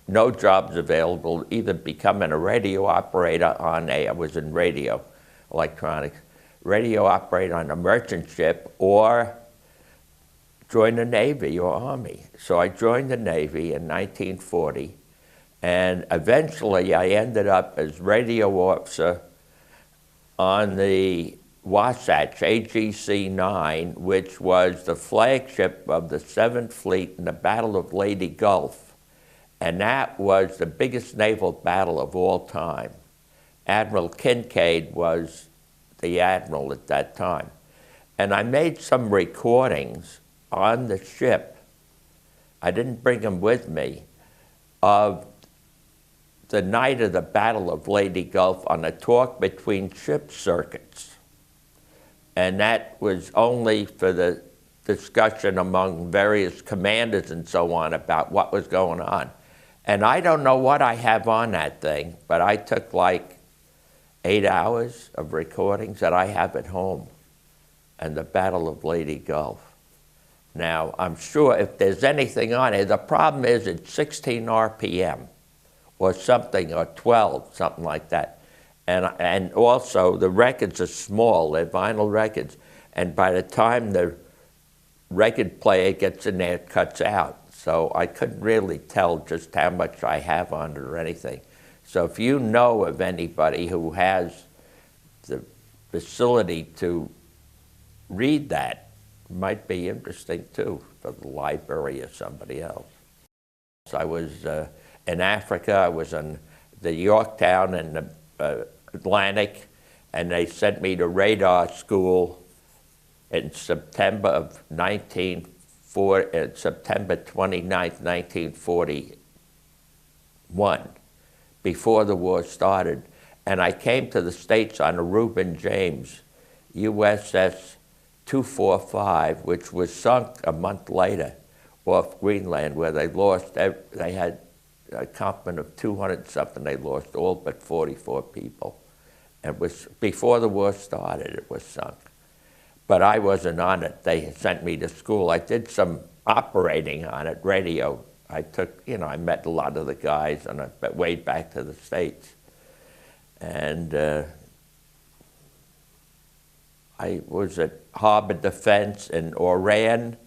no jobs available, either becoming a radio operator on I was in radio, electronics, radio operator on a merchant ship, or join the Navy or Army. So I joined the Navy in 1940, and eventually I ended up as radio officer on the Wasatch, AGC-9, which was the flagship of the 7th Fleet in the Battle of Leyte Gulf. And that was the biggest naval battle of all time. Admiral Kincaid was the admiral at that time. And I made some recordings on the ship, I didn't bring them with me, of the night of the Battle of Leyte Gulf on a talk between ship circuits. And that was only for the discussion among various commanders and so on about what was going on. And I don't know what I have on that thing, but I took like 8 hours of recordings that I have at home and the Battle of Leyte Gulf. Now, I'm sure if there's anything on it, the problem is it's 16 RPM or something, or 12, something like that. And also the records are small, they're vinyl records. And by the time the record player gets in there, it cuts out. So I couldn't really tell just how much I have on it or anything. So if you know of anybody who has the facility to read that, it might be interesting too for the library or somebody else. So I was in Africa, I was on the Yorktown and the Atlantic, and they sent me to radar school in September of September 29th, 1941, before the war started. And I came to the States on a Reuben James USS 245, which was sunk a month later off Greenland, where they lost, they had a complement of 200-something, they lost all but 44 people. It was, before the war started, it was sunk. But I wasn't on it. They sent me to school. I did some operating on it, radio. I took, I met a lot of the guys on it, but way back to the States. And I was at Harbor Defense in Oran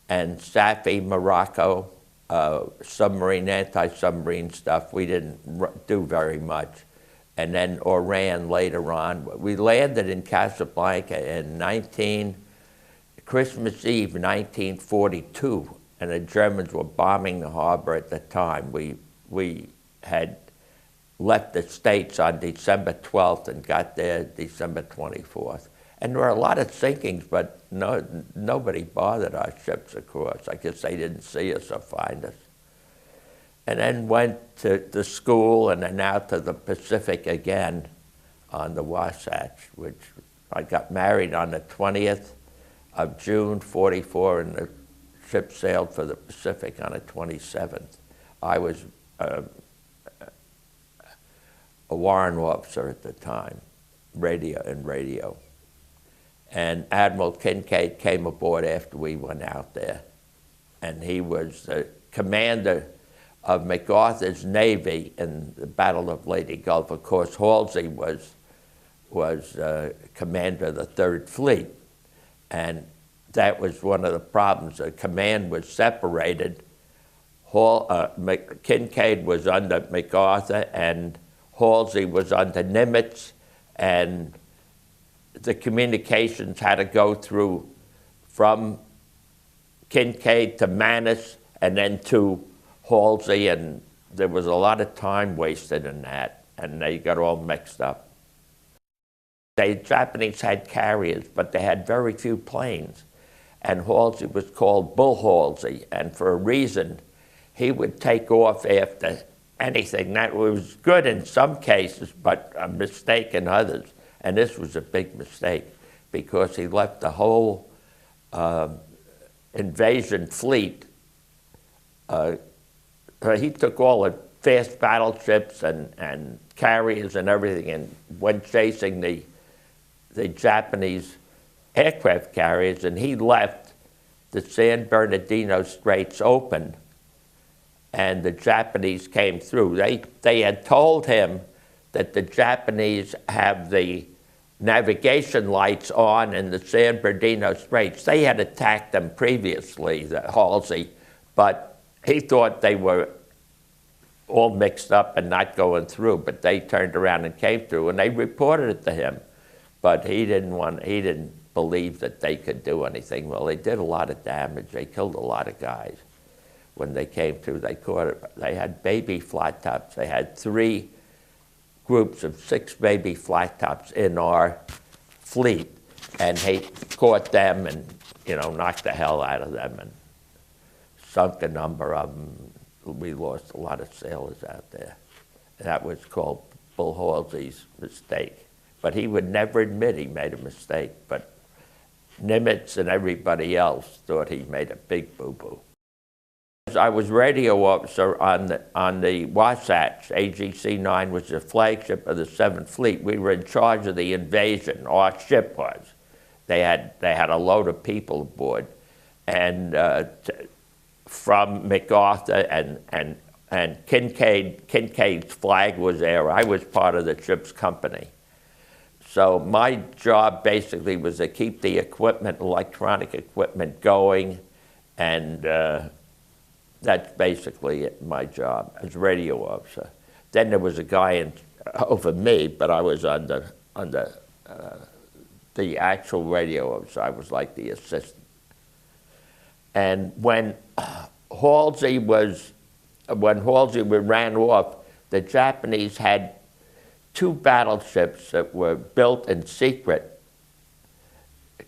and Safi, Morocco, submarine, anti-submarine stuff. We didn't do very much. And then Oran later on. We landed in Casablanca in Christmas Eve, 1942, and the Germans were bombing the harbor at the time. We had left the States on December 12th and got there December 24th. And there were a lot of sinkings, but nobody bothered our ships, of course. I guess they didn't see us or find us. And then went to the school and then out to the Pacific again on the Wasatch, which I got married on the 20th of June, 44, and the ship sailed for the Pacific on the 27th. I was a warrant officer at the time, radio. And Admiral Kincaid came aboard after we went out there. And he was the commander of MacArthur's Navy in the Battle of Leyte Gulf. Of course, Halsey was commander of the 3rd Fleet. And that was one of the problems. The command was separated. Kincaid was under MacArthur and Halsey was under Nimitz, and the communications had to go through from Kincaid to Manus and then to Halsey, and there was a lot of time wasted in that, and they got all mixed up. The Japanese had carriers, but they had very few planes, and Halsey was called Bull Halsey, and for a reason, he would take off after anything. That was good in some cases, but a mistake in others, and this was a big mistake because he left the whole invasion fleet. He took all the fast battleships and carriers and everything and went chasing the Japanese aircraft carriers, and he left the San Bernardino Straits open and the Japanese came through. They had told him that the Japanese have the navigation lights on in the San Bernardino Straits. They had attacked them previously, the Halsey, but he thought they were all mixed up and not going through, but they turned around and came through, and they reported it to him. But he didn't believe that they could do anything. Well, they did a lot of damage. They killed a lot of guys. When they came through, they had baby flat tops. They had 3 groups of 6 baby flat tops in our fleet, and he caught them and, knocked the hell out of them and sunk a number of them. We lost a lot of sailors out there. That was called Bull Halsey's mistake. But he would never admit he made a mistake. But Nimitz and everybody else thought he made a big boo-boo. I was radio officer on the Wasatch. AGC-9 was the flagship of the 7th Fleet. We were in charge of the invasion. Our ship was. They had a load of people aboard, and from MacArthur and Kincaid's flag was there. I was part of the ship's company. So my job basically was to keep the equipment, electronic equipment going, and that's basically my job as radio officer. Then there was a guy over me, but I was on the actual radio officer. I was like the assistant. And when Halsey ran off, the Japanese had 2 battleships that were built in secret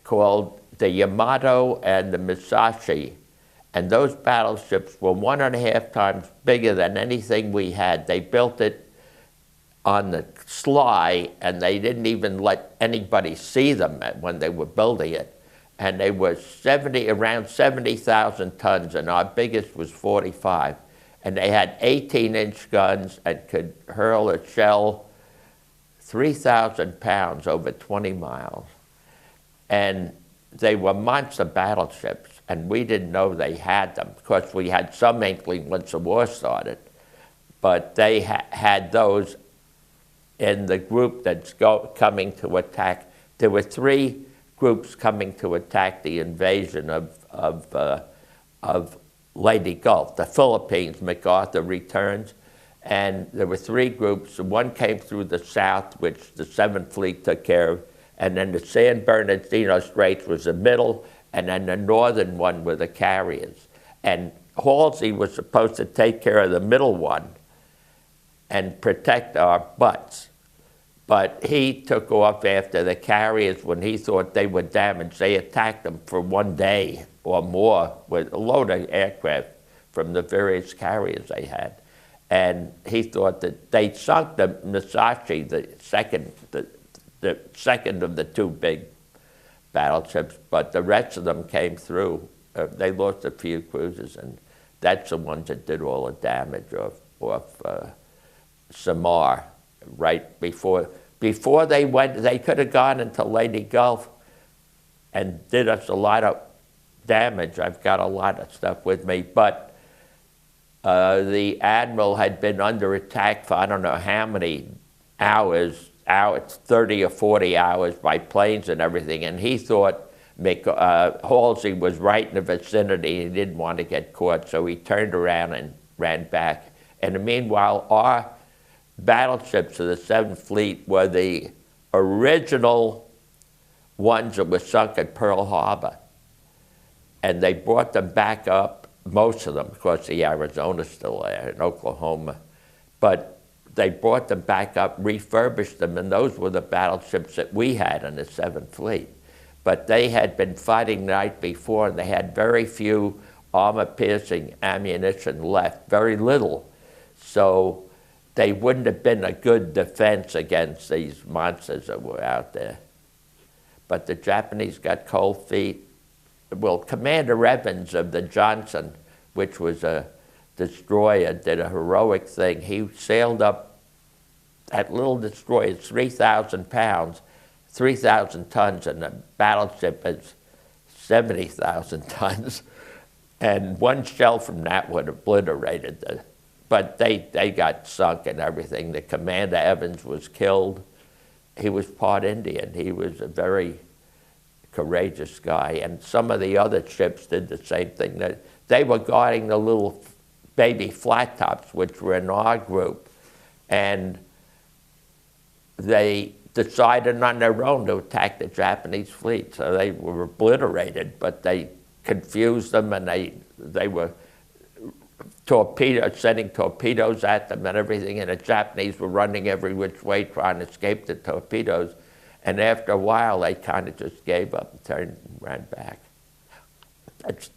called the Yamato and the Musashi. And those battleships were 1.5 times bigger than anything we had. They built it on the sly, and they didn't even let anybody see them when they were building it. And they were around 70,000 tons, and our biggest was 45. And they had 18-inch guns and could hurl a shell 3,000 pounds over 20 miles. And they were monster battleships, and we didn't know they had them. Of course, we had some inkling once the war started, but they had those in the group that's coming to attack. There were 3 groups coming to attack the invasion of Leyte Gulf. The Philippines, MacArthur returns, and there were 3 groups. One came through the south, which the 7th Fleet took care of, and then the San Bernardino Straits was the middle, and then the northern one were the carriers. And Halsey was supposed to take care of the middle one and protect our butts. But he took off after the carriers when he thought they were damaged. They attacked them for 1 day or more with a load of aircraft from the various carriers they had. And he thought that they sunk the Musashi, the second of the 2 big battleships, but the rest of them came through. They lost a few cruisers, and that's the ones that did all the damage off Samar. Right before they went, they could have gone into Leyte Gulf and did us a lot of damage. I've got a lot of stuff with me, but the admiral had been under attack for I don't know how many hours, 30 or 40 hours by planes and everything, and he thought Halsey was right in the vicinity. He didn't want to get caught, so he turned around and ran back. And meanwhile, our battleships of the 7th Fleet were the original ones that were sunk at Pearl Harbor. And they brought them back up, most of them. Of course, the Arizona's still there, and Oklahoma. But they brought them back up, refurbished them, and those were the battleships that we had in the 7th Fleet. But they had been fighting the night before, and they had very few armor-piercing ammunition left, very little. So they wouldn't have been a good defense against these monsters that were out there. But the Japanese got cold feet. Well, Commander Evans of the Johnson, which was a destroyer, did a heroic thing. He sailed up that little destroyer, 3,000 pounds, 3,000 tons, and the battleship is 70,000 tons. And one shell from that would have obliterated the, but they got sunk and everything. The Commander Evans was killed. He was part Indian. He was a very courageous guy. And some of the other ships did the same thing. They were guarding the little baby flat tops, which were in our group. And they decided on their own to attack the Japanese fleet. So they were obliterated, but they confused them, and they were sending torpedoes at them and everything, and the Japanese were running every which way trying to escape the torpedoes. And after a while, they kind of just gave up and turned and ran back.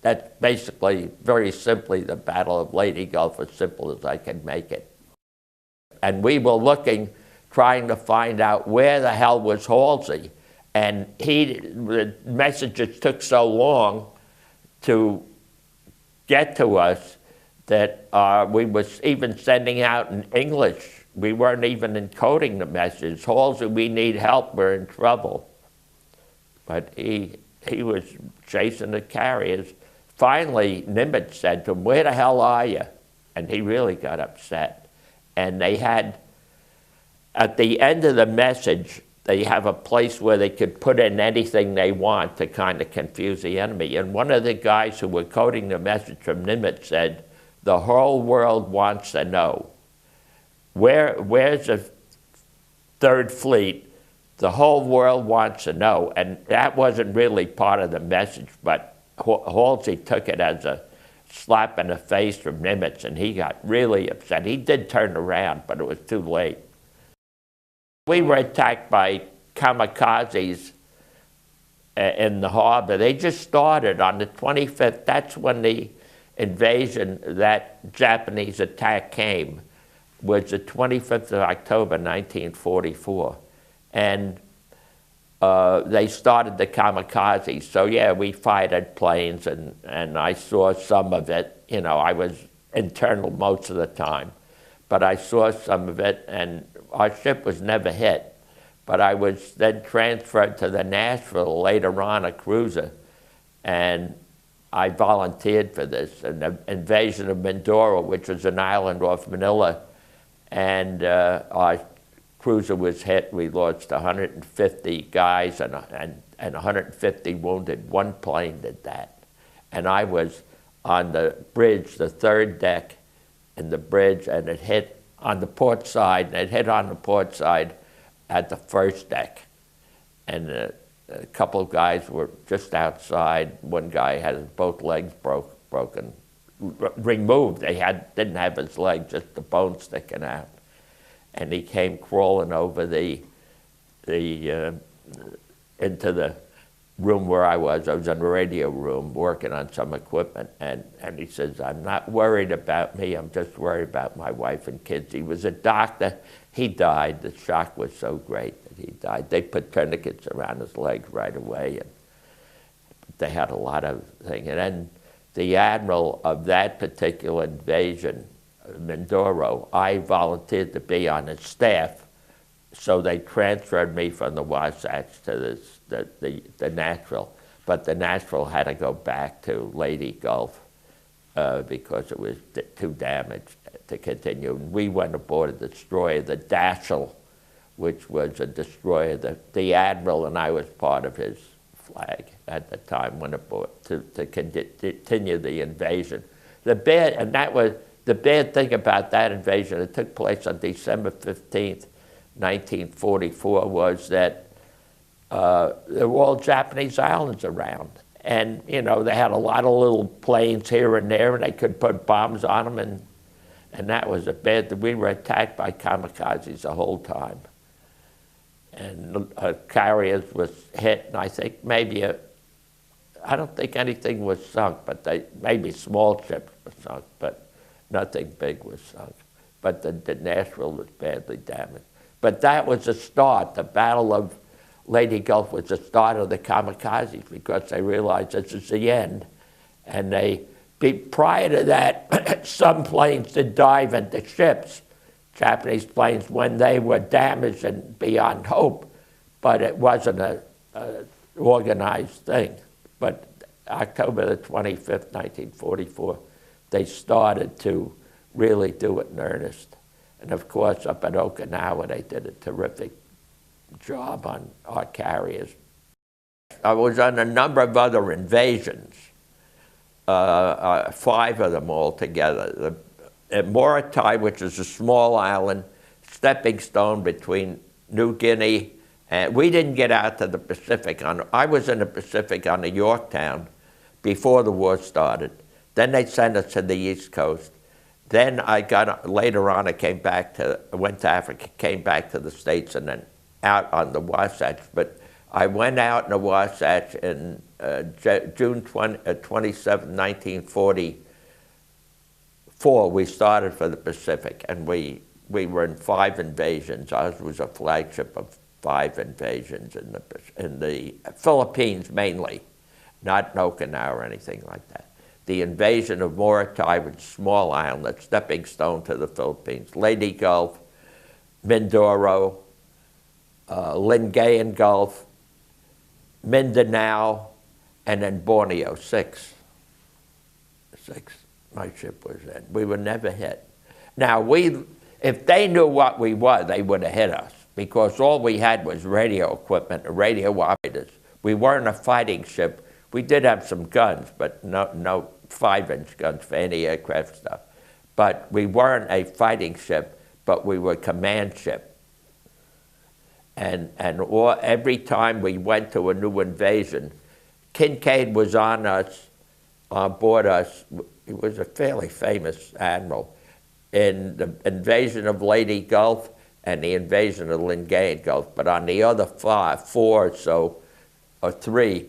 That's basically, very simply, the Battle of Leyte Gulf, as simple as I can make it. And we were looking, trying to find out where the hell was Halsey. And the messages took so long to get to us that we was even sending out in English. We weren't even encoding the messages. Halsey, we need help, we're in trouble. But he was chasing the carriers. Finally, Nimitz said to him, where the hell are you? And he really got upset. And they had, at the end of the message, they have a place where they could put in anything they want to kind of confuse the enemy. And one of the guys who were coding the message from Nimitz said, the whole world wants to know. Where's the Third Fleet? The whole world wants to know. And that wasn't really part of the message, but Halsey took it as a slap in the face from Nimitz, and he got really upset. He did turn around, but it was too late. We were attacked by kamikazes in the harbor. They just started on the 25th. That's when the invasion, that Japanese attack came, was the 25th of October, 1944. And they started the kamikazes. So yeah, we fired at planes, and I saw some of it. You know, I was internal most of the time, but I saw some of it, and our ship was never hit. But I was then transferred to the Nashville, later on a cruiser, and I volunteered for this, an invasion of Mindoro, which was an island off Manila, and our cruiser was hit. We lost 150 guys and 150 wounded. One plane did that. And I was on the bridge, the third deck in the bridge, and it hit on the port side, and it hit on the port side at the first deck. And a couple of guys were just outside. One guy had both legs broken, removed. They didn't have his leg, just the bone sticking out. And he came crawling over into the room where I was. I was in the radio room working on some equipment, and he says, I'm not worried about me, I'm just worried about my wife and kids. He was a doctor. He died. The shock was so great that he died. They put tourniquets around his legs right away, and they had a lot of things. And then the admiral of that particular invasion, Mindoro, I volunteered to be on his staff, so they transferred me from the Wasatch to the Nashville. But the Nashville had to go back to Leyte Gulf because it was too damaged to continue. And we went aboard a destroyer, the Dashiell, which was a destroyer. The admiral and I was part of his flag at the time, went aboard to continue the invasion. The bad thing about that invasion, it took place on December 15th, 1944, was that there were all Japanese islands around. And, you know, they had a lot of little planes here and there, and they could put bombs on them, and that was a bad thing. We were attacked by kamikazes the whole time. And carriers was hit, and I think maybe I don't think anything was sunk, but maybe small ships were sunk, but nothing big was sunk. But the Nashville was badly damaged. But that was the start. The Battle of Leyte Gulf was the start of the kamikazes, because they realized this is the end. And prior to that, some planes did dive into ships, Japanese planes, when they were damaged and beyond hope, but it wasn't an organized thing. But October the 25th, 1944, they started to really do it in earnest. And of course, up at Okinawa, they did a terrific job on our carriers. I was on a number of other invasions, 5 of them altogether. At Morotai, which is a small island, stepping stone between New Guinea, and we didn't get out to the Pacific. I was in the Pacific on the Yorktown before the war started. Then they sent us to the East Coast. Then later on, I went to Africa, came back to the States, and then out on the Wasatch. But I went out in the Wasatch in June 27, 1944. We started for the Pacific, and we were in 5 invasions. Ours was a flagship of 5 invasions in the Philippines mainly, not in Okinawa or anything like that. The invasion of Morotai, which is a small island, a stepping stone to the Philippines. Leyte Gulf, Mindoro, Lingayen Gulf, Mindanao, and then Borneo. 6. My ship was in. We were never hit. Now, if they knew what we were, they would have hit us, because all we had was radio equipment and radio operators. We weren't a fighting ship. We did have some guns, but no 5-inch guns for any aircraft stuff. But we weren't a fighting ship, but we were a command ship. And every time we went to a new invasion, Kincaid was on board us. He was a fairly famous admiral in the invasion of Leyte Gulf and the invasion of Lingayen Gulf. But on the other 4 or so, or 3,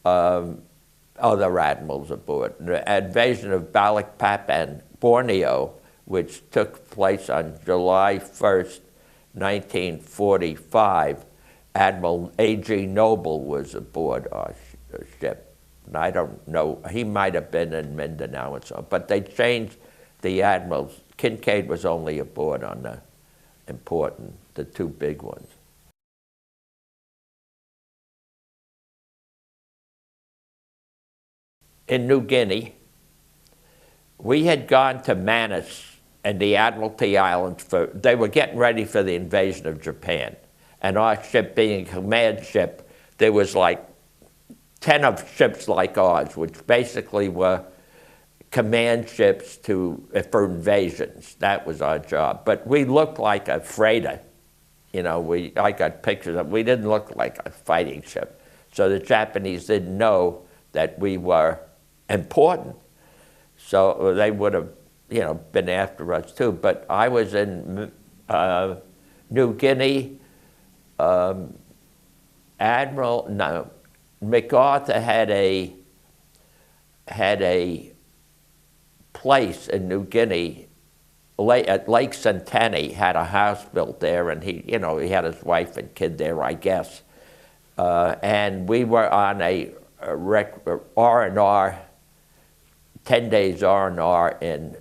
other admirals aboard. The invasion of Balikpapan and Borneo, which took place on July 1st, 1945, Admiral A.G. Noble was aboard our ship. And I don't know, he might have been in Mindanao and so on, but they changed the admirals. Kincaid was only aboard on the the 2 big ones. In New Guinea, we had gone to Manus and the Admiralty Islands they were getting ready for the invasion of Japan. And our ship being a command ship, there was like 10 of ships like ours, which basically were command ships for invasions. That was our job. But we looked like a freighter. You know, I got pictures of, we didn't look like a fighting ship. So the Japanese didn't know that we were important. So they would have, been after us too. But I was in New Guinea. MacArthur had a place in New Guinea at Lake Centenny, had a house built there, and he had his wife and kid there, I guess. And we were on a R&R, 10 days R&R in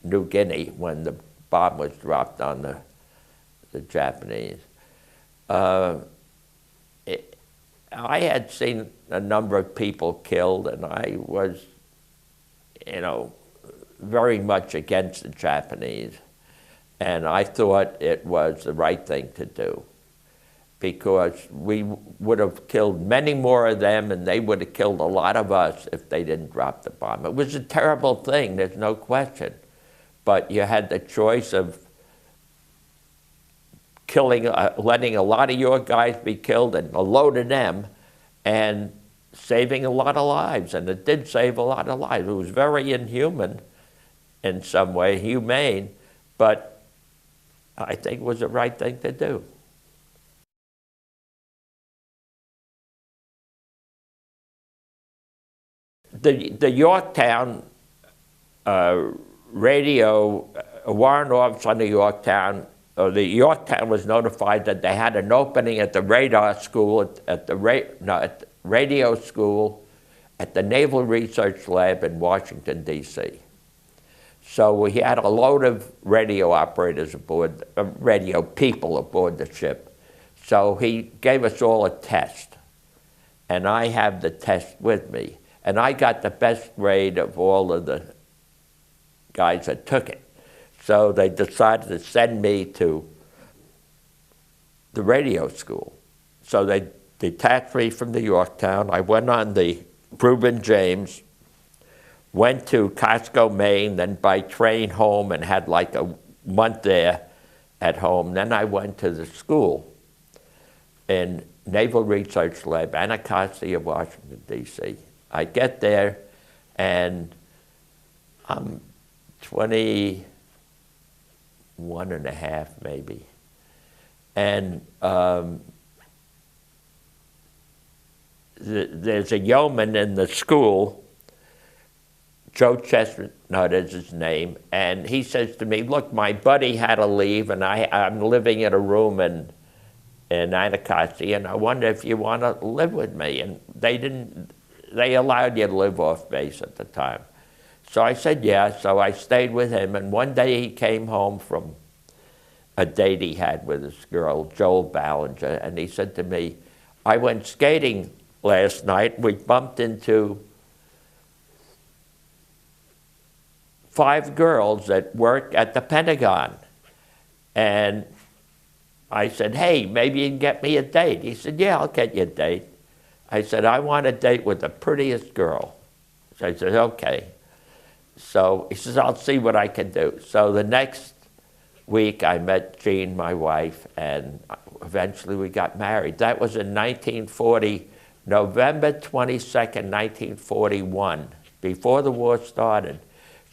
New Guinea when the bomb was dropped on the Japanese. I had seen a number of people killed, and I was, very much against the Japanese. And I thought it was the right thing to do, because we would have killed many more of them, and they would have killed a lot of us if they didn't drop the bomb. It was a terrible thing, there's no question. But you had the choice of letting a lot of your guys be killed and a load of them, and saving a lot of lives. And it did save a lot of lives. It was very inhuman in some way, humane, but I think it was the right thing to do. The Yorktown radio, a warrant officer on the Yorktown was notified that they had an opening at the radar school, at the radio school, at the Naval Research Lab in Washington, D.C. So we had a load of radio operators aboard, radio people aboard the ship. So he gave us all a test. and I have the test with me. And I got the best grade of all of the guys that took it. So they decided to send me to the radio school. So they detached me from the Yorktown. I went on the Reuben James, went to Costco, Maine, then by train home and had like a month there at home. Then I went to the school in Naval Research Lab, Anacostia, Washington, D.C. I get there and I'm 21 and a half maybe. And there's a yeoman in the school, Joe Chestnut is his name, and he says to me, look, my buddy had to leave and I'm living in a room in Anacostia, and I wonder if you want to live with me. And they allowed you to live off base at the time. So I said yeah, so I stayed with him, and one day he came home from a date he had with this girl, Joel Ballinger, and he said to me, I went skating last night, we bumped into 5 girls that work at the Pentagon. And I said, hey, maybe you can get me a date. He said, yeah, I'll get you a date. I said, I want a date with the prettiest girl. So I said, okay. So he says, I'll see what I can do. So the next week I met Jean, my wife, and eventually we got married. That was in 1940, November 22nd, 1941, before the war started.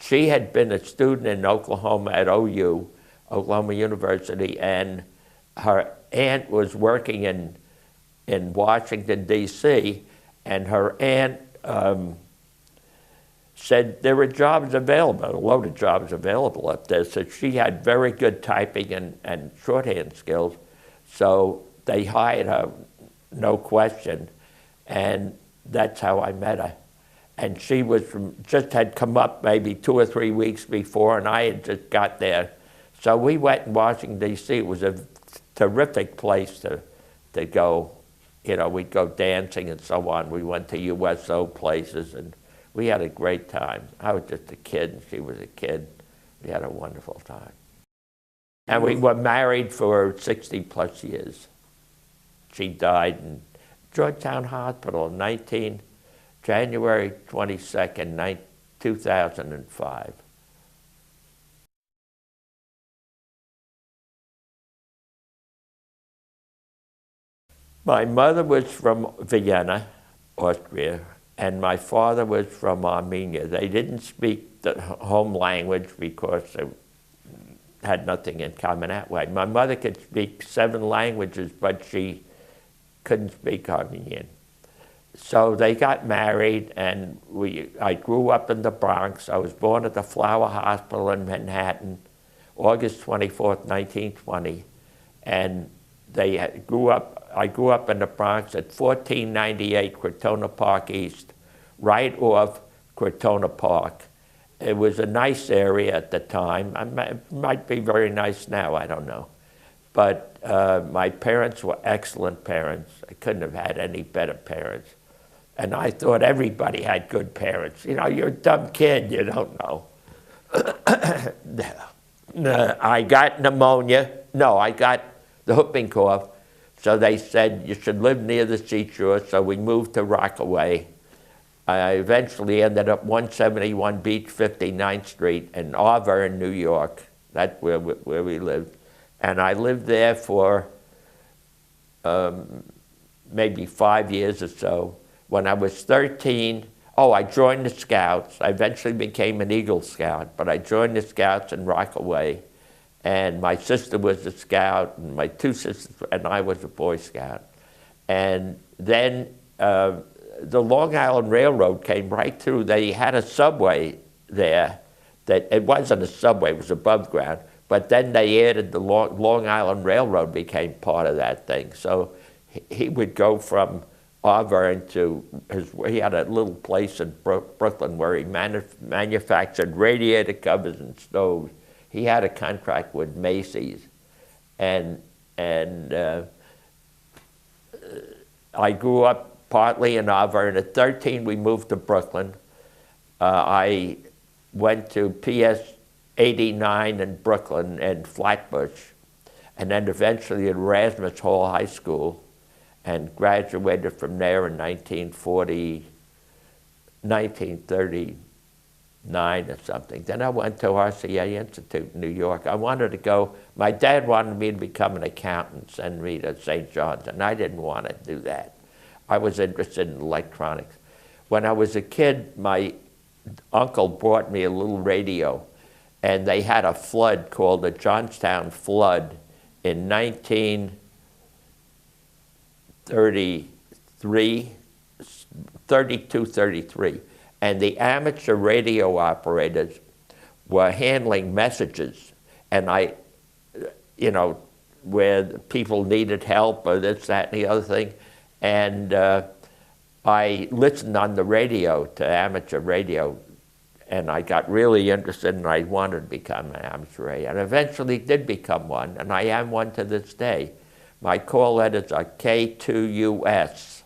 She had been a student in Oklahoma at OU, Oklahoma University, and her aunt was working in Washington, D.C., and her aunt said there were jobs available, a load of jobs available up there. So she had very good typing and shorthand skills. So they hired her, no question. And that's how I met her. And she was just had come up maybe 2 or 3 weeks before, and I had just got there. So we went in Washington, D.C. It was a terrific place to go. You know, we'd go dancing and so on. We went to USO places, and we had a great time. I was just a kid, and she was a kid. We had a wonderful time. And we were married for 60 plus years. She died in Georgetown Hospital in January 22nd, 2005. My mother was from Vienna, Austria, and my father was from Armenia. They didn't speak the home language because they had nothing in common that way. My mother could speak 7 languages, but she couldn't speak Armenian. So they got married, and I grew up in the Bronx. I was born at the Flower Hospital in Manhattan, August 24th, 1920. And I grew up in the Bronx at 1498 Crotona Park East, right off Crotona Park. It was a nice area at the time. It might be very nice now, I don't know. But my parents were excellent parents. I couldn't have had any better parents. And I thought everybody had good parents. You know, you're a dumb kid, you don't know. I got pneumonia. No, I got the whooping cough. So they said, you should live near the seashore. So we moved to Rockaway. I eventually ended up 171 Beach 59th Street in Auburn, New York. That's where we lived. And I lived there for maybe 5 years or so. When I was 13, I joined the Scouts. I eventually became an Eagle Scout, but I joined the Scouts in Rockaway. And my sister was a Scout, and my 2 sisters, and I was a Boy Scout. And then the Long Island Railroad came right through. They had a subway there. That it wasn't a subway, it was above ground. But then they added the Long Island Railroad became part of that thing. So he would go from Auburn to he had a little place in Brooklyn where he manufactured radiator covers and stoves. He had a contract with Macy's, and I grew up partly in Auburn. At 13, we moved to Brooklyn. I went to PS 89 in Brooklyn and Flatbush, and then eventually at Erasmus Hall High School, and graduated from there in 1939 or something. Then I went to RCA Institute in New York. I wanted to go, my dad wanted me to become an accountant, send me to St. John's, and I didn't want to do that. I was interested in electronics. When I was a kid, my uncle brought me a little radio, and they had a flood called the Johnstown Flood in 1933, 32, 33. And the amateur radio operators were handling messages, and where people needed help or this, that, and the other thing. And I listened on the radio to amateur radio, and I got really interested, and I wanted to become an amateur radio, and eventually did become one, and I am one to this day. My call letters are K2US,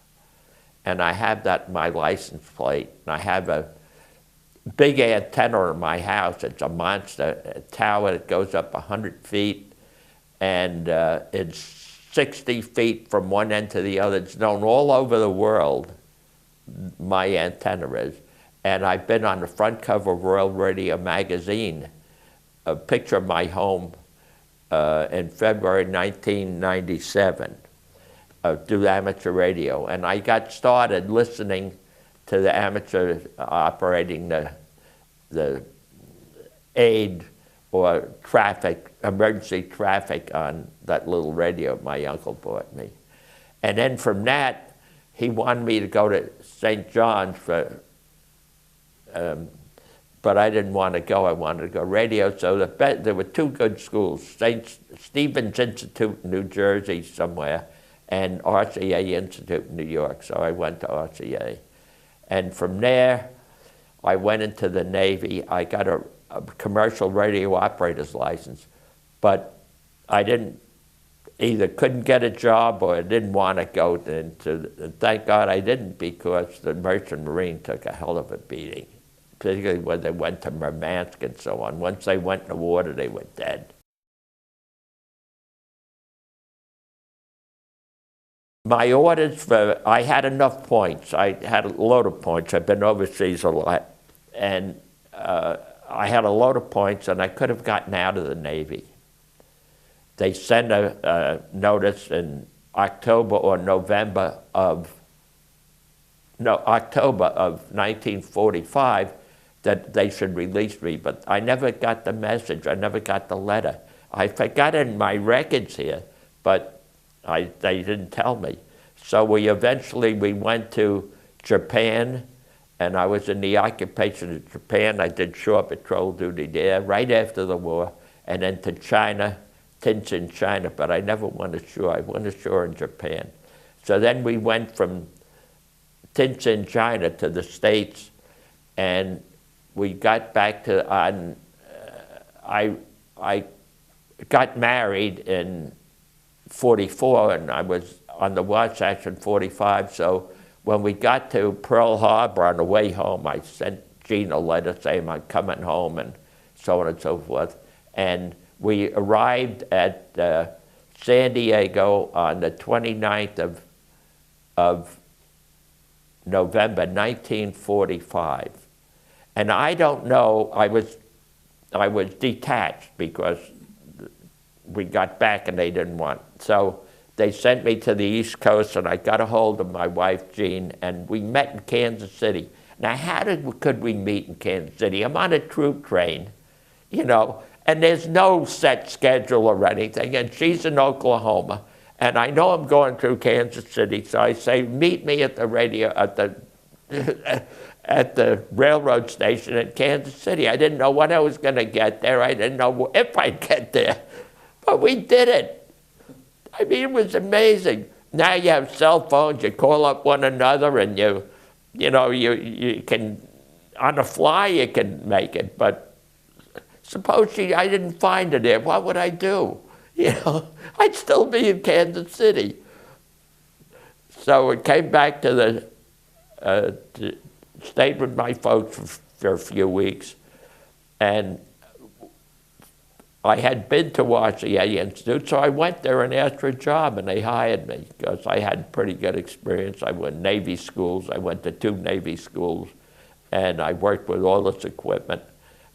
and I have that in my license plate. And I have a big antenna in my house. It's a monster, a tower that goes up 100 feet, and it's 60 feet from one end to the other. It's known all over the world, my antenna is. And I've been on the front cover of World Radio magazine, a picture of my home in February 1997, do amateur radio. And I got started listening to the amateur operating the aid or traffic, emergency traffic on that little radio my uncle bought me. And then from that, he wanted me to go to St. John's for, but I didn't want to go. I wanted to go radio. So there were two good schools, St. Stephen's Institute in New Jersey somewhere, and RCA Institute in New York. So I went to RCA. And from there, I went into the Navy. I got a commercial radio operator's license, but I couldn't get a job or I didn't want to go into, and thank God I didn't, because the Merchant Marine took a hell of a beating, particularly when they went to Murmansk and so on. Once they went in the water, they were dead. My orders I had enough points. I had a load of points. I've been overseas a lot. And I had a load of points, and I could have gotten out of the Navy. They sent a notice in October or November of 1945 that they should release me, but I never got the message. I never got the letter. I forgot it in my records here, but they didn't tell me. So we went to Japan, and I was in the occupation of Japan. I did shore patrol duty there right after the war, and then to China, Tianjin, China, but I never went ashore. I went ashore in Japan. So then we went from Tianjin, China to the States, and we got back to, I got married in 44, and I was on the Wasatch in 45, so when we got to Pearl Harbor on the way home, I sent Gene a letter saying I'm coming home and so on and so forth. And we arrived at San Diego on the 29th of November 1945. And I don't know, I was detached because we got back and they didn't want. So they sent me to the East Coast, and I got a hold of my wife, Jean, and we met in Kansas City. Now, could we meet in Kansas City? I'm on a troop train, and there's no set schedule or anything, and she's in Oklahoma, and I know I'm going through Kansas City, so I say, meet me at the at the railroad station in Kansas City. I didn't know when I was going to get there. I didn't know if I'd get there, but we did it. I mean, it was amazing. Now you have cell phones, you call up one another, and you can, on the fly you can make it, but suppose I didn't find her there, what would I do? I'd still be in Kansas City. So it came back to stayed with my folks for a few weeks, and I had been to WWII Institute, so I went there and asked for a job, and they hired me because I had pretty good experience. I went Navy schools. I went to 2 Navy schools, and I worked with all this equipment.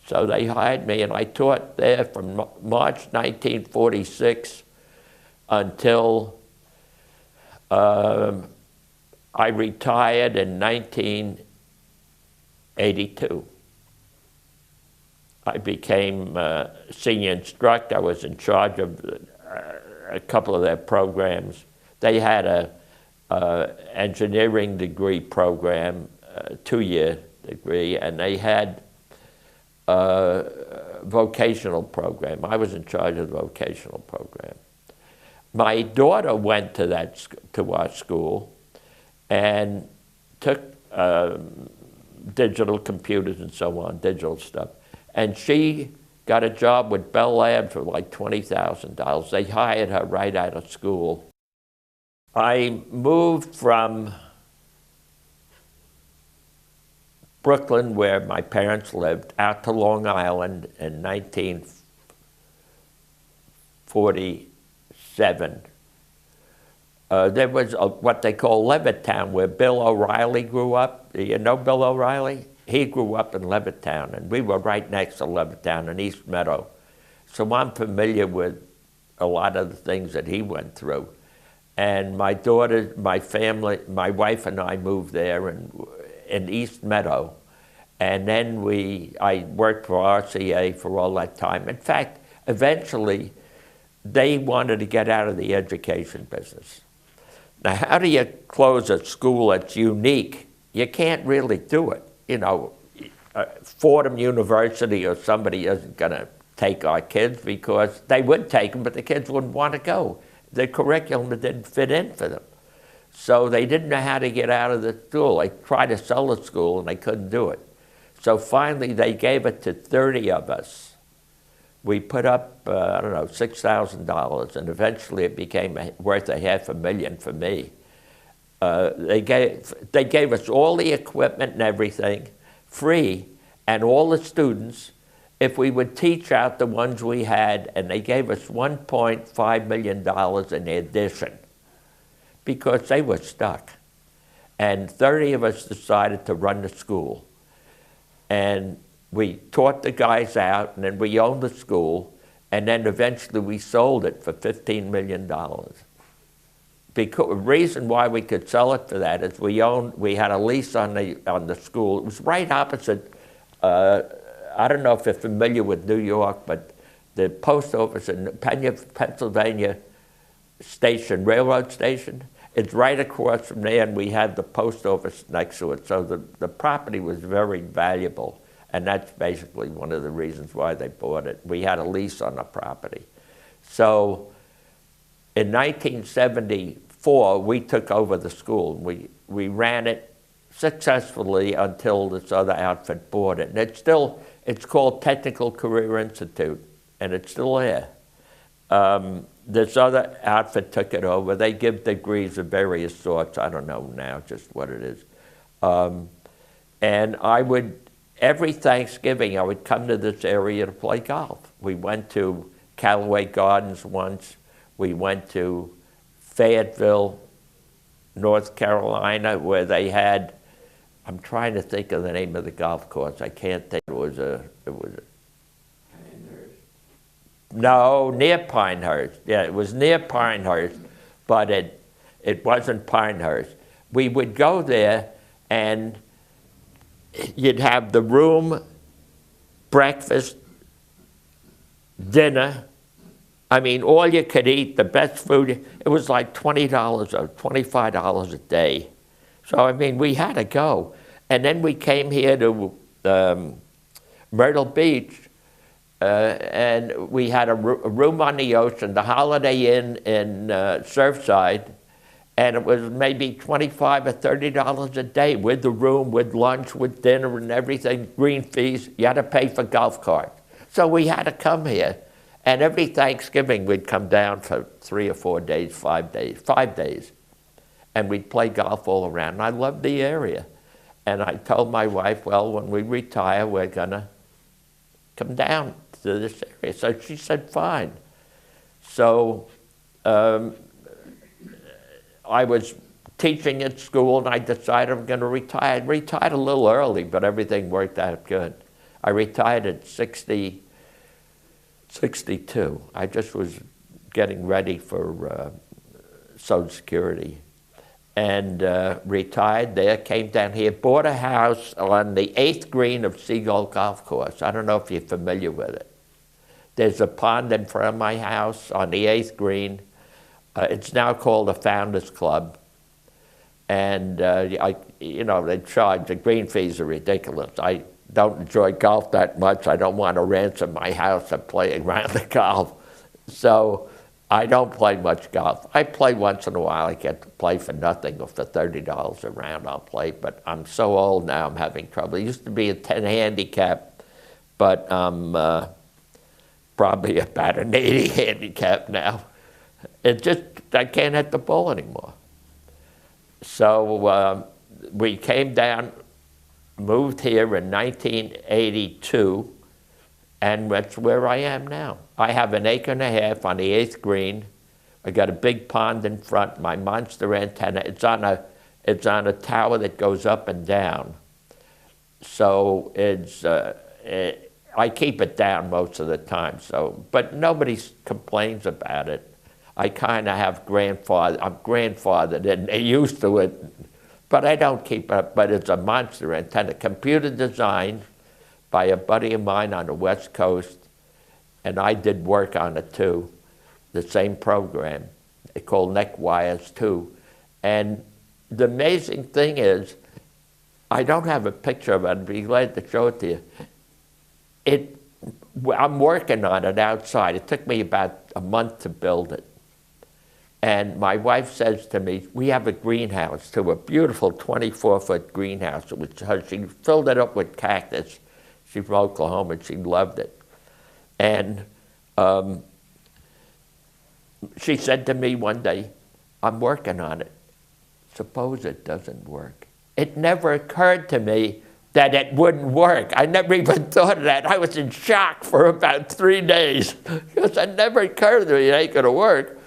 So they hired me, and I taught there from March 1946 until I retired in 1982. I became senior instructor. I was in charge of a couple of their programs. They had a engineering degree program, a 2-year degree, and they had a vocational program. I was in charge of the vocational program. My daughter went to our school and took digital computers and so on, digital stuff. And she got a job with Bell Labs for like $20,000. They hired her right out of school. I moved from Brooklyn, where my parents lived, out to Long Island in 1947. There was what they call Levittown, where Bill O'Reilly grew up. You know Bill O'Reilly? He grew up in Levittown, and we were right next to Levittown in East Meadow. So I'm familiar with a lot of the things that he went through. And my daughter, my family, my wife and I moved there in East Meadow. And then I worked for RCA for all that time. In fact, eventually, they wanted to get out of the education business. Now, how do you close a school that's unique? You can't really do it. You know, Fordham University or somebody isn't going to take our kids, because they would take them, but the kids wouldn't want to go. The curriculum didn't fit in for them. So they didn't know how to get out of the school. They tried to sell the school, and they couldn't do it. So finally, they gave it to 30 of us. We put up, I don't know, $6,000, and eventually it became worth $500,000 for me. They gave us all the equipment and everything free, and all the students, if we would teach out the ones we had, and they gave us $1.5 million in addition because they were stuck. And 30 of us decided to run the school. And we taught the guys out, and then we owned the school, and then eventually we sold it for $15 million. The reason why we could sell it for that is we had a lease on the school. It was right opposite, I don't know if you're familiar with New York, but the post office in Pennsylvania station, railroad station, it's right across from there, and we had the post office next to it. So the property was very valuable, and that's basically one of the reasons why they bought it. We had a lease on the property. So in 1974, we took over the school. We ran it successfully until this other outfit bought it. And it's called Technical Career Institute, and it's still there. This other outfit took it over. They give degrees of various sorts. I don't know now just what it is. And every Thanksgiving, I would come to this area to play golf. We went to Callaway Gardens once. We went to Fayetteville, North Carolina, where they had, I'm trying to think of the name of the golf course. I can't think. It was no, near Pinehurst. Yeah, it was near Pinehurst, but it wasn't Pinehurst. We would go there, and you'd have the room, breakfast, dinner. I mean, all you could eat, the best food. It was like $20 or $25 a day. So, I mean, we had to go. And then we came here to Myrtle Beach, and we had a room on the ocean, the Holiday Inn in Surfside, and it was maybe $25 or $30 a day with the room, with lunch, with dinner and everything, green fees. You had to pay for golf carts. So we had to come here, and every Thanksgiving we'd come down for 3 or 4 days, 5 days. and we'd play golf all around. And I loved the area. And I told my wife, well, when we retire, we're gonna come down to this area. So she said, fine. So I was teaching at school, and I decided I'm gonna retire. I retired a little early, but everything worked out good. I retired at 62. I just was getting ready for Social Security. And retired there, came down here, bought a house on the 8th green of Seagull Golf Course. I don't know if you're familiar with it. There's a pond in front of my house on the 8th green. It's now called the Founders Club. And they charge, the green fees are ridiculous. I don't enjoy golf that much. I don't want to ransom my house and play around the golf. So I don't play much golf. I play once in a while. I get to play for nothing, or for $30 a round I'll play, but I'm so old now I'm having trouble. It used to be a 10 handicap, but I'm probably about an 80 handicap now. I can't hit the ball anymore. So we came down, moved here in 1982, and that's where I am now. I have an acre and a half on the 8th green. I got a big pond in front, my monster antenna. It's on a tower that goes up and down. So I keep it down most of the time. But nobody complains about it. I kind of have I'm grandfathered in, they're used to it, but I don't keep it up. But it's a monster antenna, computer designed by a buddy of mine on the West Coast, and I did work on it too, the same program. It's called Neck Wires too. And the amazing thing is, I don't have a picture of it, I'd be glad to show it to you. I'm working on it outside. It took me about a month to build it. And my wife says to me, we have a greenhouse too, a beautiful 24-foot greenhouse. She filled it up with cactus. She's from Oklahoma, and she loved it. And she said to me one day, I'm working on it. Suppose it doesn't work. It never occurred to me that it wouldn't work. I never even thought of that. I was in shock for about 3 days, because it never occurred to me it ain't gonna work.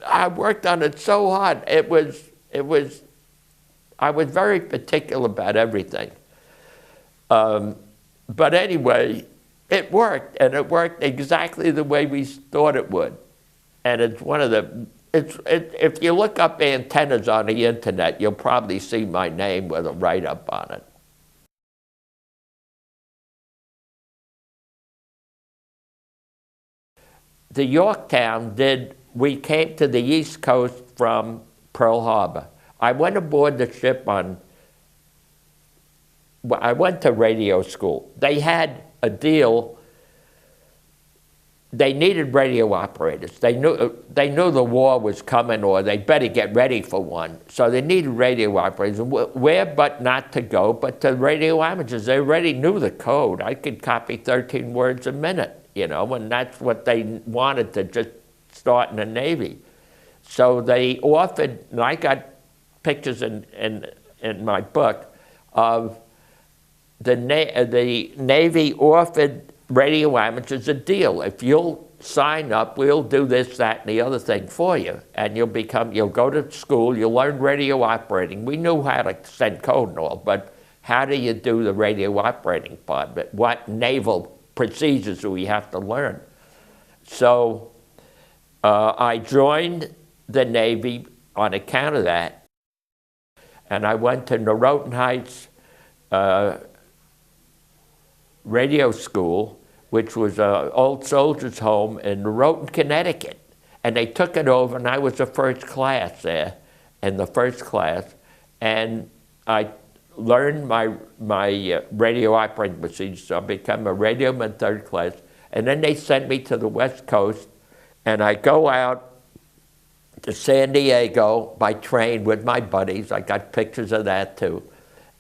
I worked on it so hard. I was very particular about everything. But anyway, it worked, and it worked exactly the way we thought it would. And it's one of the, if you look up antennas on the internet, you'll probably see my name with a write-up on it. The Yorktown we came to the East Coast from Pearl Harbor. I went aboard the ship I went to radio school. They had a deal. They needed radio operators. They knew the war was coming, or they better get ready for one. So they needed radio operators. Where but not to go, but to radio amateurs. They already knew the code. I could copy 13 words a minute, and that's what they wanted to just start in the Navy. So they offered, and I got pictures in my book of the Navy offered radio amateurs a deal. If you'll sign up, we'll do this, that, and the other thing for you. And you'll go to school, you'll learn radio operating. We knew how to send code and all, but how do you do the radio operating part? But what naval procedures do we have to learn? So I joined the Navy on account of that. And I went to Norotan Heights radio school, which was an old soldiers' home in Norotan, Connecticut. And they took it over, and I was the first class there, in the first class. And I learned my radio operating procedures, so I became a radioman third class. And then they sent me to the West Coast, and I go out to San Diego by train with my buddies. I got pictures of that too.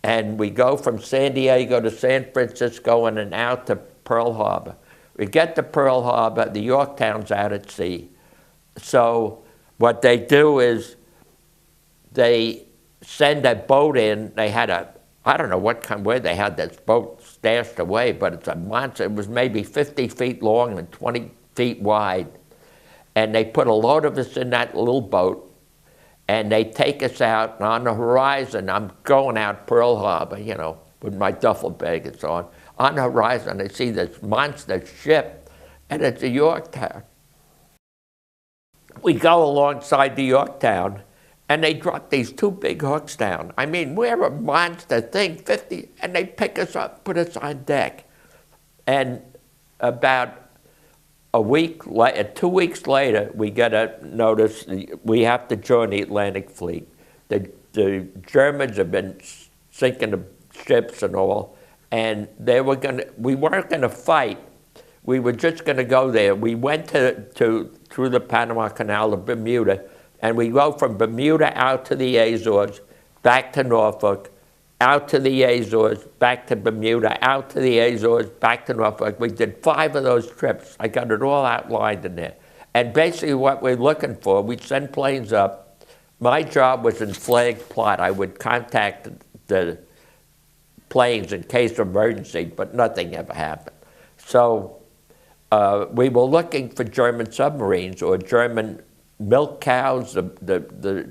And we go from San Diego to San Francisco and then out to Pearl Harbor. We get to Pearl Harbor, the Yorktown's out at sea. So what they do is they send a boat in. They had I don't know where they had this boat stashed away, but it's a monster. It was maybe 50 feet long and 20 feet wide. And they put a load of us in that little boat, and they take us out, and on the horizon, I'm going out Pearl Harbor, you know, with my duffel bag and so on. On the horizon, I see this monster ship, and it's a Yorktown. We go alongside the Yorktown, and they drop these 2 big hooks down. I mean, we're a monster thing, 50, and they pick us up, put us on deck. And about a week, 2 weeks later, we get a notice we have to join the Atlantic Fleet. The Germans have been sinking the ships and all, and we weren't gonna fight. We were just gonna go there. We went through the Panama Canal to Bermuda, and we go from Bermuda out to the Azores, back to Norfolk, out to the Azores, back to Bermuda, out to the Azores, back to Norfolk. We did 5 of those trips. I got it all outlined in there. And basically what we're looking for, we'd send planes up. My job was in flag plot. I would contact the planes in case of emergency, but nothing ever happened. So we were looking for German submarines or German milk cows, the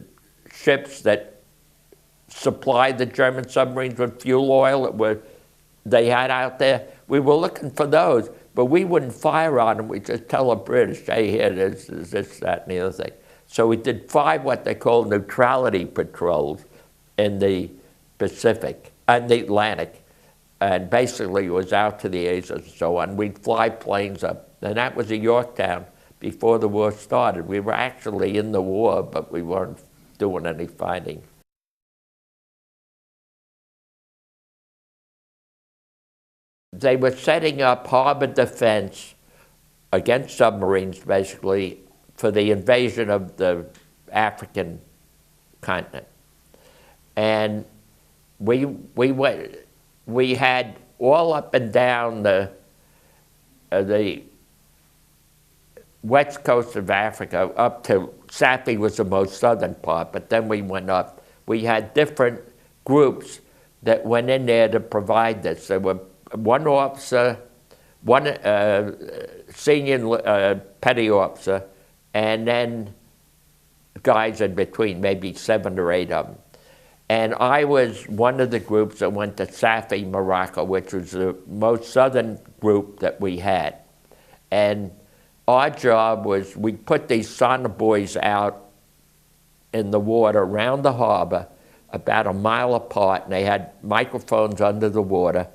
ships that supplied the German submarines with fuel oil that they had out there. We were looking for those, but we wouldn't fire on them. We just tell the British, hey, here, this, that, and the other thing. So we did 5 what they call neutrality patrols in the Pacific and the Atlantic, and basically it was out to the Azores and so on. We'd fly planes up, and that was a Yorktown before the war started. We were actually in the war, but we weren't doing any fighting. They were setting up harbor defense against submarines, basically, for the invasion of the African continent. And we had all up and down the west coast of Africa, up to Safi was the most southern part, but then we went up. We had different groups that went in there to provide this. There were one officer, one senior petty officer, and then guys in between, maybe 7 or 8 of them. And I was one of the groups that went to Safi, Morocco, which was the most southern group that we had. And our job was, we put these sonobuoys out in the water around the harbor, about a mile apart, and they had microphones under the water,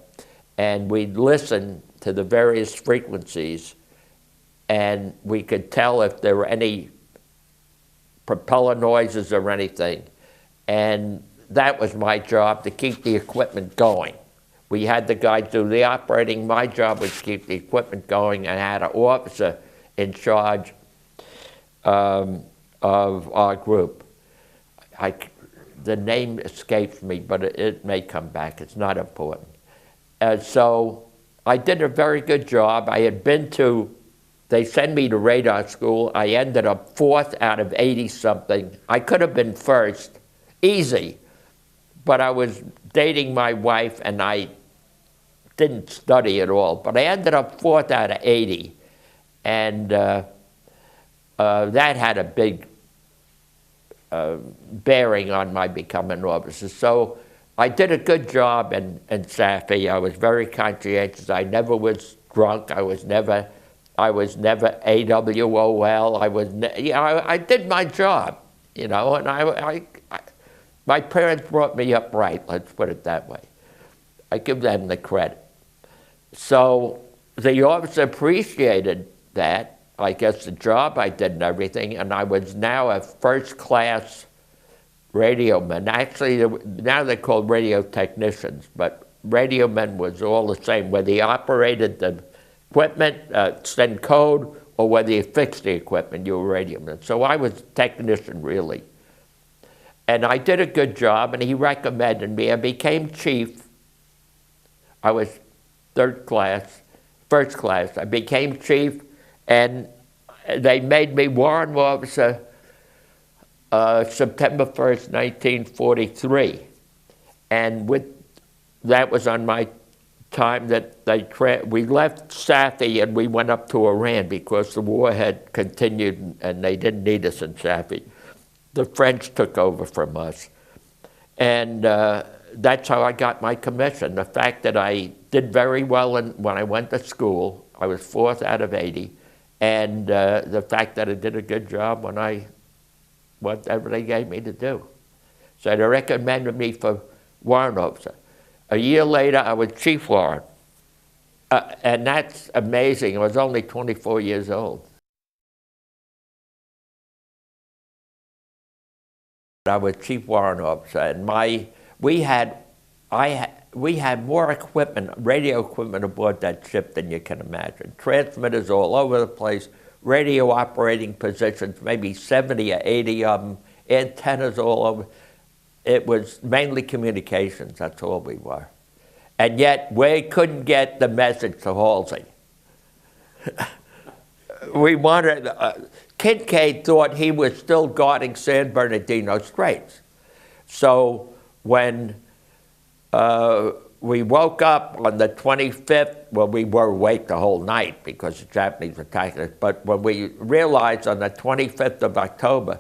and we'd listen to the various frequencies, and we could tell if there were any propeller noises or anything. And that was my job, to keep the equipment going. We had the guys do the operating. My job was to keep the equipment going, and I had an officer in charge of our group. The name escapes me, but it may come back. It's not important. So I did a very good job. I had been to, they sent me to radar school. I ended up 4th out of 80-something. I could have been 1st, easy, but I was dating my wife and I didn't study at all. But I ended up 4th out of 80, and that had a big bearing on my becoming an officer. So I did a good job in Safi. I was very conscientious. I never was drunk. I was never AWOL. I did my job, you know, and my parents brought me up right, let's put it that way. I give them the credit. So the officer appreciated that, I guess, the job I did and everything, and I was now a first-class radioman. Actually, now they're called radio technicians, but radioman was all the same, whether you operated the equipment, send code, or whether you fixed the equipment, you were a radioman. So I was a technician, really. And I did a good job, and he recommended me. I became chief. I was first class. I became chief, and they made me warrant officer September 1st, 1943. And that was on my time that we left Safi and we went up to Iran because the war had continued and they didn't need us in Safi. The French took over from us. And that's how I got my commission. The fact that I did very well when I went to school, I was 4th out of 80, and the fact that I did a good job when whatever they gave me to do. So they recommended me for warrant officer. A year later, I was chief warrant. And that's amazing. I was only 24 years old. I was chief warrant officer, and we had more equipment, radio equipment aboard that ship than you can imagine. Transmitters all over the place, radio operating positions, maybe 70 or 80 of them, antennas all over. It was mainly communications, that's all we were. And yet, we couldn't get the message to Halsey. We wanted, Kincaid thought he was still guarding San Bernardino Straits. So when we woke up on the 25th, well, we were awake the whole night because the Japanese attacked us, but when we realized on the 25th of October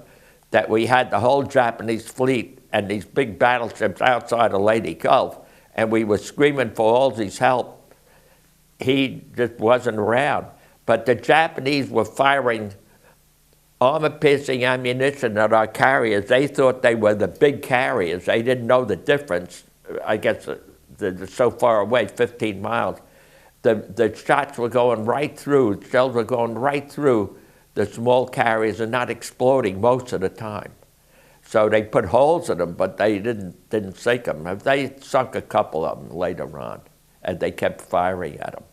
that we had the whole Japanese fleet and these big battleships outside of Leyte Gulf, and we were screaming for Halsey's help, he just wasn't around. But the Japanese were firing armor-piercing ammunition at our carriers. They thought they were the big carriers. They didn't know the difference. I guess they're so far away, 15 miles. The shots were going right through, shells were going right through the small carriers and not exploding most of the time. So they put holes in them, but they didn't sink them. They sunk a couple of them later on, and they kept firing at them.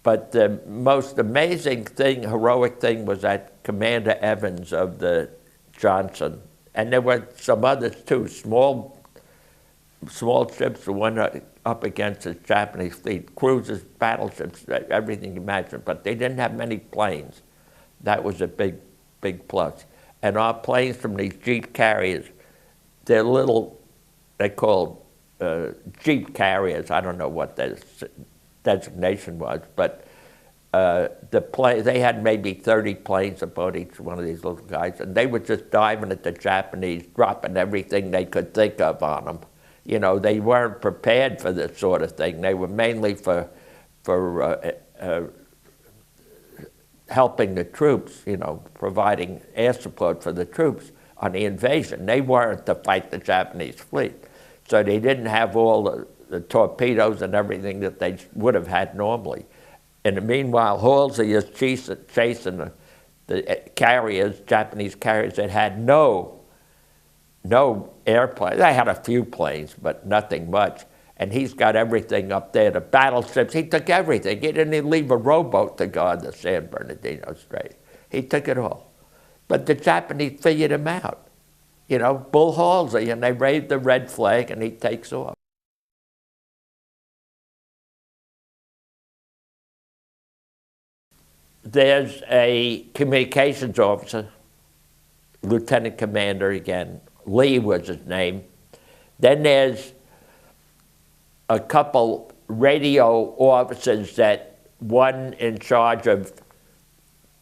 But the most amazing thing, heroic thing, was that Commander Evans of the Johnson, and there were some others too, small ships that went up against the Japanese fleet, cruisers, battleships, everything you imagine, but they didn't have many planes. That was a big, big plus. And our planes from these Jeep carriers, they're little, they're called Jeep carriers. I don't know what their designation was, but they had maybe 30 planes aboard each one of these little guys, and they were just diving at the Japanese, dropping everything they could think of on them. You know, they weren't prepared for this sort of thing. They were mainly for helping the troops, you know, providing air support for the troops on the invasion. They weren't to fight the Japanese fleet. So they didn't have all the torpedoes and everything that they would have had normally. In the meanwhile, Halsey is chasing the carriers, Japanese carriers that had no airplanes. They had a few planes, but nothing much. And he's got everything up there, the battleships. He took everything. He didn't even leave a rowboat to guard the San Bernardino Strait. He took it all. But the Japanese figured him out. You know, Bull Halsey, and they raised the red flag, and he takes off. There's a communications officer, lieutenant commander again. Lee was his name. Then there's a couple radio officers, that one in charge of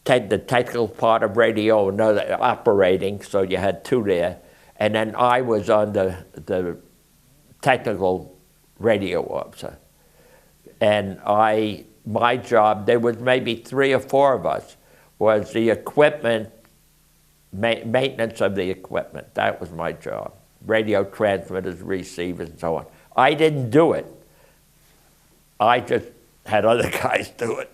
the technical part of radio, another operating, so you had two there. And then I was on the technical radio officer. And my job, there was maybe 3 or 4 of us, was the equipment, maintenance of the equipment. That was my job. Radio transmitters, receivers, and so on. I didn't do it. I just had other guys do it.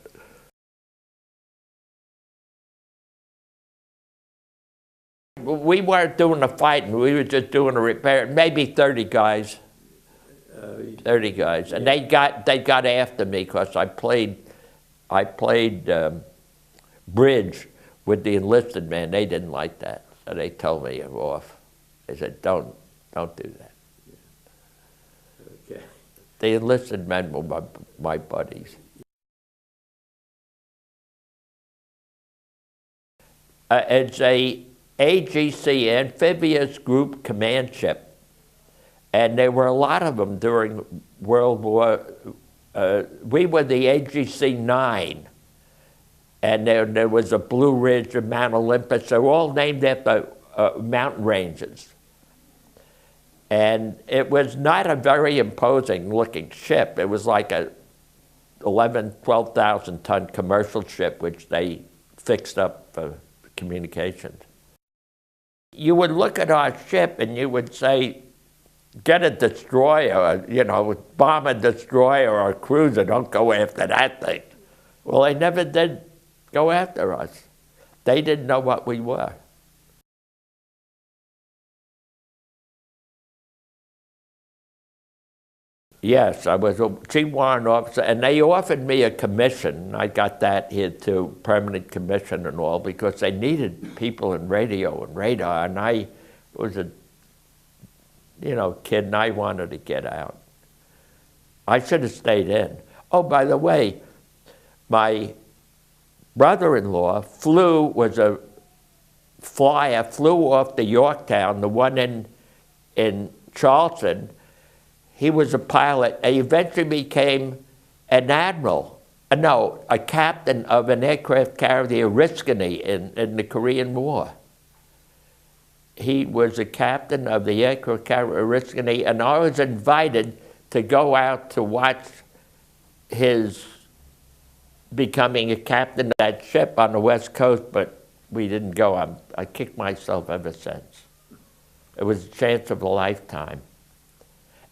We weren't doing the fighting. We were just doing the repair. Maybe 30 guys. 30 guys, and they got after me because I played bridge with the enlisted men. They didn't like that, so they told me off. They said, "Don't do that." Okay. The enlisted men were my buddies. AGC, Amphibious Group Command Ship. And there were a lot of them during World War. We were the AGC 9. And there was a Blue Ridge and Mount Olympus. They're all named after mountain ranges. And it was not a very imposing looking ship. It was like a 12,000 ton commercial ship, which they fixed up for communications. You would look at our ship and you would say, get a destroyer, you know, bomb a destroyer or a cruiser, don't go after that thing. Well, they never did go after us. They didn't know what we were. Yes, I was a chief warrant officer, and they offered me a commission. I got that here too, permanent commission and all, because they needed people in radio and radar, and I was a, you know, kid, and I wanted to get out. I should have stayed in. Oh, by the way, my brother-in-law was a flyer, flew off to Yorktown, the one in Charleston. He was a pilot. He eventually became an admiral, no, a captain of an aircraft carrier, the Oriskany, in the Korean War. He was a captain of the aircraft carrier Oriskany, and I was invited to go out to watch his becoming a captain of that ship on the West Coast, but we didn't go. I kicked myself ever since. It was a chance of a lifetime.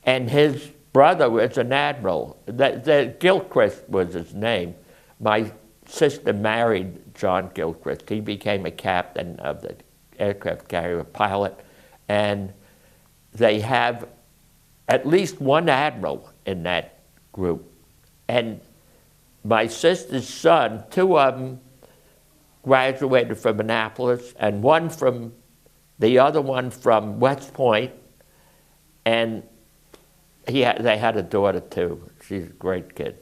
And his brother was an admiral. Gilchrist was his name. My sister married John Gilchrist. He became a captain of the aircraft carrier, pilot, and they have at least one admiral in that group. And my sister's son, two of them graduated from Annapolis, and the other one from West Point, and they had a daughter too. She's a great kid.